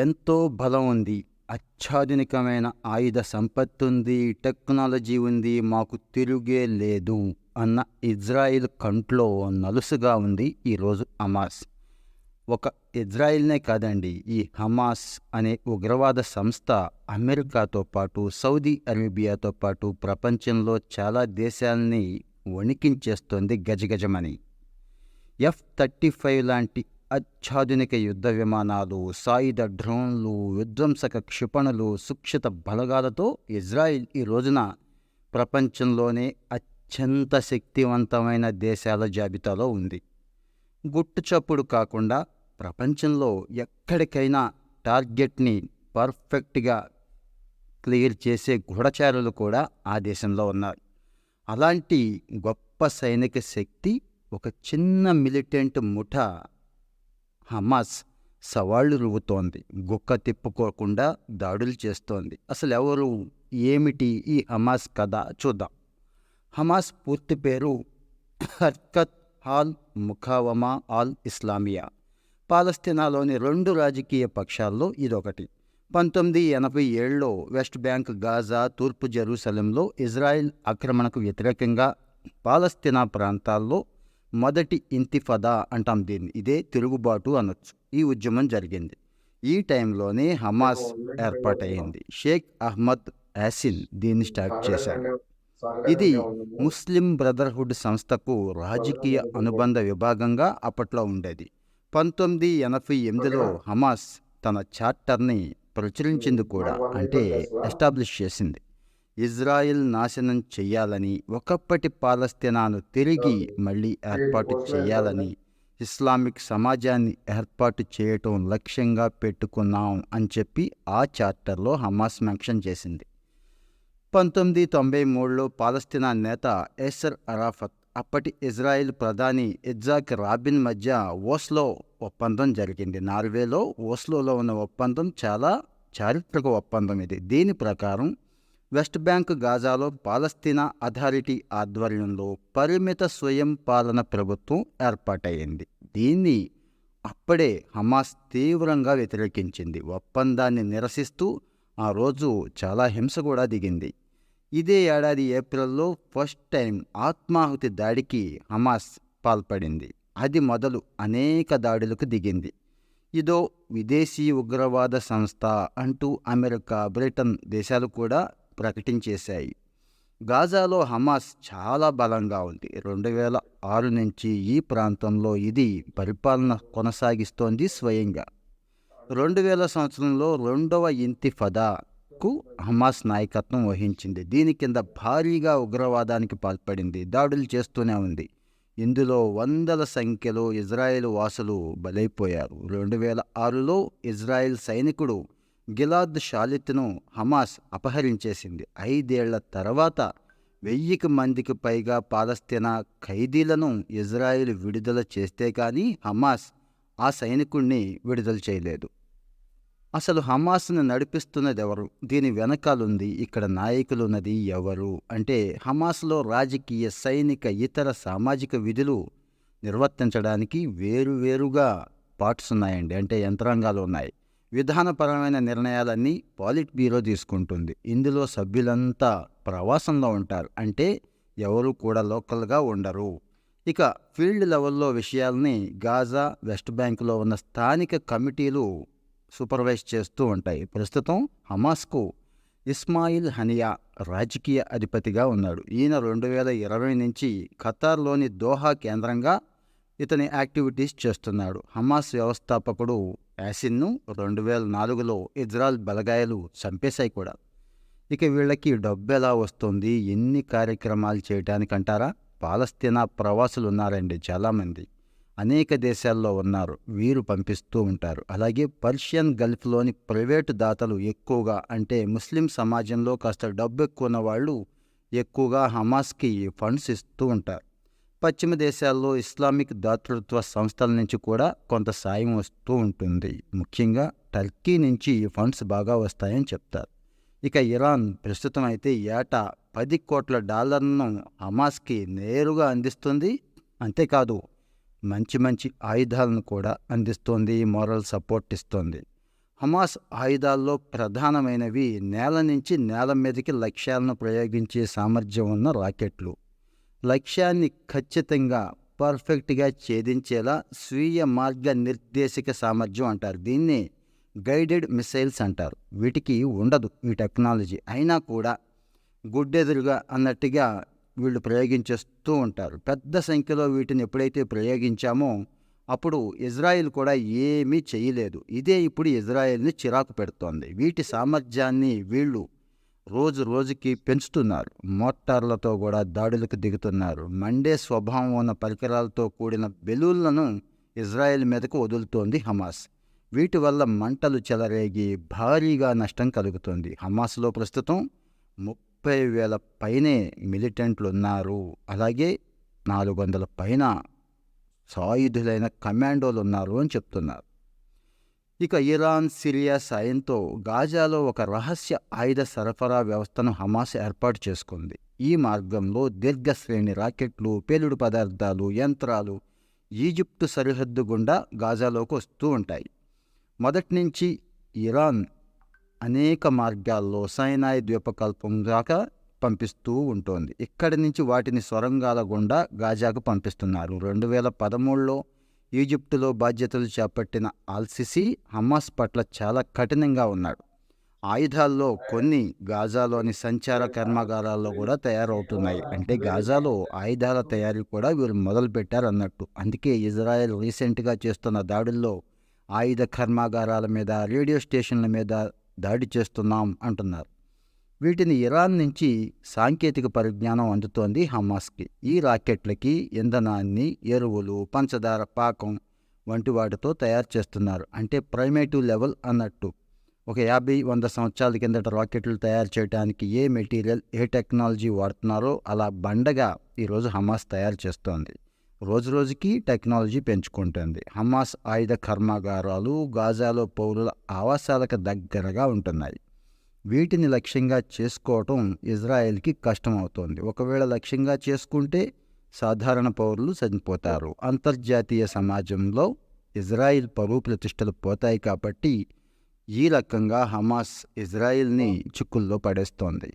ఎంతో బలం ఉంది. అత్యాధునికమైన ఆయుధ సంపత్తుంది, టెక్నాలజీ ఉంది, మాకు తిరుగే లేదు అన్న ఇజ్రాయిల్ కంట్లో నలుసుగా ఉంది ఈరోజు హమాస్. ఒక ఇజ్రాయిల్నే కాదండి, ఈ హమాస్ అనే ఉగ్రవాద సంస్థ అమెరికాతో పాటు, సౌదీ అరేబియాతో పాటు ప్రపంచంలో చాలా దేశాల్ని వణికించేస్తోంది గజగజమని. F-35 లాంటి అత్యాధునిక యుద్ధ విమానాలు, సాయుధ డ్రోన్లు, విధ్వంసక క్షిపణులు, సుక్షిత బలగాలతో ఇజ్రాయిల్ ఈ రోజున ప్రపంచంలోనే అత్యంత శక్తివంతమైన దేశాల జాబితాలో ఉంది. గుట్టుచప్పుడు కాకుండా ప్రపంచంలో ఎక్కడికైనా టార్గెట్ని పర్ఫెక్ట్గా క్లియర్ చేసే గూఢచారులు కూడా ఆ దేశంలో ఉన్నారు. అలాంటి గొప్ప సైనిక శక్తి ఒక చిన్న మిలిటెంట్ ముఠా హమాస్ సవాళ్లు రువ్వుతోంది. గుక్క తిప్పుకోకుండా దాడులు చేస్తోంది. అసలు ఎవరు, ఏమిటి ఈ హమాస్ కథ చూద్దాం. హమాస్ పూర్తి పేరు హర్కత్ ఆల్ ముఖావమా ఆల్ ఇస్లామియా. పాలస్తీనాలోని 2 రాజకీయ పక్షాల్లో ఇదొకటి. 1987లో వెస్ట్ బ్యాంక్, గాజా, తూర్పు జెరూసలంలో ఇజ్రాయెల్ ఆక్రమణకు వ్యతిరేకంగా పాలస్తీనా ప్రాంతాల్లో మొదటి ఇంతిఫాదా అంటాం దీన్ని. ఇదే తిరుగుబాటు అనొచ్చు. ఈ ఉద్యమం జరిగింది. ఈ టైంలోనే హమాస్ ఏర్పాటైంది. షేక్ అహ్మద్ యాసిన్ దీన్ని స్టార్ట్ చేశాడు. ఇది ముస్లిం బ్రదర్హుడ్ సంస్థకు రాజకీయ అనుబంధ విభాగంగా అప్పట్లో ఉండేది. 1988లో హమాస్ తన చార్టర్ని ప్రచురించింది కూడా, అంటే ఎస్టాబ్లిష్ చేసింది. ఇజ్రాయిల్ నాశనం చెయ్యాలని, ఒకప్పటి పాలస్తీనాను తిరిగి మళ్ళీ ఏర్పాటు చేయాలని, ఇస్లామిక్ సమాజాన్ని ఏర్పాటు చేయటం లక్ష్యంగా పెట్టుకున్నాం అని చెప్పి ఆ చార్టర్లో హమాస్ మెన్షన్ చేసింది. 1993లో పాలస్తీనా నేత ఏసర్ అరాఫత్, అప్పటి ఇజ్రాయిల్ ప్రధాని ఇజ్హాక్ రాబిన్ మధ్య ఓస్లో ఒప్పందం జరిగింది. నార్వేలో ఓస్లోలో ఉన్న ఒప్పందం చాలా చారిత్రక ఒప్పందం ఇది. దీని ప్రకారం వెస్ట్ బ్యాంక్, గాజాలో పాలస్తీనా అథారిటీ ఆధ్వర్యంలో పరిమిత స్వయం పాలన ప్రభుత్వం ఏర్పాటయ్యింది. దీన్ని అప్పుడే హమాస్ తీవ్రంగా వ్యతిరేకించింది. ఒప్పందాన్ని నిరసిస్తూ ఆ రోజు చాలా హింస కూడా దిగింది. ఇదే ఏడాది ఏప్రిల్లో ఫస్ట్ టైం ఆత్మాహుతి దాడికి హమాస్ పాల్పడింది. అది మొదలు అనేక దాడులకు దిగింది. ఇదో విదేశీ ఉగ్రవాద సంస్థ అంటూ అమెరికా, బ్రిటన్ దేశాలు కూడా ప్రకటించేశాయి. గాజాలో హమాస్ చాలా బలంగా ఉంది. 2006 నుంచి ఈ ప్రాంతంలో ఇది పరిపాలన కొనసాగిస్తోంది స్వయంగా. 2000 సంవత్సరంలో 2వ ఇంతిఫాదాకు హమాస్ నాయకత్వం వహించింది. దీని కింద భారీగా ఉగ్రవాదానికి పాల్పడింది. దాడులు చేస్తూనే ఉంది. ఇందులో వందల సంఖ్యలో ఇజ్రాయెల్ వాసులు బలైపోయారు. 2006లో ఇజ్రాయెల్ సైనికుడు గిలాద్ షాలిత్ను హమాస్ అపహరించేసింది. 5 ఏళ్ల తర్వాత 1000 మందికి పైగా పాలస్తీనా ఖైదీలను ఇజ్రాయెల్ విడుదల చేస్తే కానీ హమాస్ ఆ సైనికుణ్ణి విడుదల చేయలేదు. అసలు హమాస్ను నడిపిస్తున్నది ఎవరు? దీని వెనకాలుంది, ఇక్కడ నాయకులున్నది ఎవరు అంటే, హమాస్లో రాజకీయ, సైనిక, ఇతర సామాజిక విధులు నిర్వర్తించడానికి వేరువేరుగా పార్ట్స్ ఉన్నాయండి, అంటే యంత్రాంగాలు ఉన్నాయి. విధానపరమైన నిర్ణయాలన్నీ పాలిట్ బ్యూరో తీసుకుంటుంది. ఇందులో సభ్యులంతా ప్రవాసంలో ఉంటారు, అంటే ఎవరు కూడా లోకల్గా ఉండరు. ఇక ఫీల్డ్ లెవెల్లో విషయాల్ని గాజా, వెస్ట్ బ్యాంకులో ఉన్న స్థానిక కమిటీలు సూపర్వైజ్ చేస్తూ ఉంటాయి. ప్రస్తుతం హమాస్కు ఇస్మాయిల్ హనియా రాజకీయ అధిపతిగా ఉన్నాడు. ఈయన 2020 నుంచి ఖతార్లోని దోహా కేంద్రంగా ఇతని యాక్టివిటీస్ చేస్తున్నాడు. హమాస్ వ్యవస్థాపకుడు యాసిన్ను 2004లో ఇజ్రాయెల్ బలగాయలు చంపేశాయి కూడా. ఇక వీళ్ళకి డబ్బు ఎలా వస్తుంది, ఎన్ని కార్యక్రమాలు చేయటానికంటారా? పాలస్తీనా ప్రవాసులు ఉన్నారండి చాలామంది, అనేక దేశాల్లో ఉన్నారు. వీరు పంపిస్తూ ఉంటారు. అలాగే పర్షియన్ గల్ఫ్లోని ప్రైవేటు దాతలు ఎక్కువగా, అంటే ముస్లిం సమాజంలో కాస్త డబ్బు ఎక్కువ ఉన్న వాళ్ళు ఎక్కువగా హమాస్కి ఫండ్స్ ఇస్తూ ఉంటారు. పశ్చిమ దేశాల్లో ఇస్లామిక్ దాతృత్వ సంస్థల నుంచి కూడా కొంత సాయం వస్తూ ఉంటుంది. ముఖ్యంగా టర్కీ నుంచి ఫండ్స్ బాగా వస్తాయని చెప్తారు. ఇక ఇరాన్ ప్రస్తుతం అయితే ఏటా $10 కోట్ల హమాస్కి నేరుగా అందిస్తుంది. అంతేకాదు మంచి మంచి ఆయుధాలను కూడా అందిస్తోంది, మోరల్ సపోర్ట్ ఇస్తోంది. హమాస్ ఆయుధాల్లో ప్రధానమైనవి నేల నుంచి నేల మీదకి లక్ష్యాలను ప్రయోగించే సామర్థ్యం ఉన్న రాకెట్లు. లక్ష్యాన్ని ఖచ్చితంగా పర్ఫెక్ట్గా ఛేదించేలా స్వీయ మార్గ నిర్దేశక సామర్థ్యం అంటారు. దీన్ని గైడెడ్ మిసైల్స్ అంటారు. వీటికి ఉండదు ఈ టెక్నాలజీ. అయినా కూడా గుడ్డెదురుగా అన్నట్టుగా వీళ్ళు ప్రయోగించేస్తూ ఉంటారు. పెద్ద సంఖ్యలో వీటిని ఎప్పుడైతే ప్రయోగించామో అప్పుడు ఇజ్రాయిల్ కూడా ఏమీ చేయలేదు. ఇదే ఇప్పుడు ఇజ్రాయిల్ని చిరాకు పెడుతోంది. వీటి సామర్థ్యాన్ని వీళ్ళు రోజు రోజుకి పెంచుతున్నారు. మోటార్లతో కూడా దాడులకు దిగుతున్నారు. మండే స్వభావం ఉన్న పరికరాలతో కూడిన బెలూన్లను ఇజ్రాయెల్ మీదకు వదులుతోంది హమాస్. వీటి వల్ల మంటలు చెలరేగి భారీగా నష్టం కలుగుతుంది. హమాస్లో ప్రస్తుతం 30,000 పైనే మిలిటెంట్లు ఉన్నారు. అలాగే 400 పైన సాయుధులైన కమాండోలు ఉన్నారు అని చెప్తున్నారు. ఇక ఇరాన్, సిరియా సాయంతో గాజాలో ఒక రహస్య ఆయుధ సరఫరా వ్యవస్థను హమాస్ ఏర్పాటు చేసుకుంది. ఈ మార్గంలో దీర్ఘశ్రేణి రాకెట్లు, పేలుడు పదార్థాలు, యంత్రాలు ఈజిప్టు సరిహద్దు గుండా గాజాలోకి వస్తూ ఉంటాయి. మొదటి నుంచి ఇరాన్ అనేక మార్గాల్లో సైనాయి ద్వీపకల్పం దాకా పంపిస్తూ ఉంటుంది. ఇక్కడి నుంచి వాటిని సొరంగాల గుండా గాజాకు పంపిస్తున్నారు. 2013లో ఈజిప్టులో బాధ్యతలు చేపట్టిన అల్-సిసి హమాస్ పట్ల చాలా కఠినంగా ఉన్నాడు. ఆయుధాల్లో కొన్ని గాజాలోని సంచార కర్మాగారాల్లో కూడా తయారవుతున్నాయి. అంటే గాజాలో ఆయుధాల తయారీ కూడా వీరు మొదలుపెట్టారన్నట్టు. అందుకే ఇజ్రాయెల్ రీసెంట్గా చేస్తున్న దాడుల్లో ఆయుధ కర్మాగారాల మీద, రేడియో స్టేషన్ల మీద దాడి చేస్తున్నాం అంటున్నారు. వీటిని ఇరాన్ నుంచి సాంకేతిక పరిజ్ఞానం అందుతోంది హమాస్కి. ఈ రాకెట్లకి ఇంధనాన్ని, ఎరువులు, పంచదార పాకం వంటి వాటితో తయారు చేస్తున్నారు. అంటే ప్రైమేటివ్ లెవెల్ అన్నట్టు. ఒక 50-100 సంవత్సరాల కిందట రాకెట్లు తయారు చేయడానికి ఏ మెటీరియల్, ఏ టెక్నాలజీ వాడుతున్నారో అలా బండగా ఈరోజు హమాస్ తయారు చేస్తోంది. రోజు రోజుకి టెక్నాలజీ పెంచుకుంటుంది. హమాస్ ఆయుధ కర్మాగారాలు గాజాలో పౌరుల ఆవాసాలకు దగ్గరగా ఉంటున్నాయి. వీటిని లక్ష్యంగా చేసుకోవటం ఇజ్రాయెల్కి కష్టమవుతోంది. ఒకవేళ లక్ష్యంగా చేసుకుంటే సాధారణ పౌరులు చనిపోతారు. అంతర్జాతీయ సమాజంలో ఇజ్రాయిల్ పరువు ప్రతిష్టలు పోతాయి. కాబట్టి ఈ రకంగా హమాస్ ఇజ్రాయిల్ని చిక్కుల్లో పడేస్తోంది.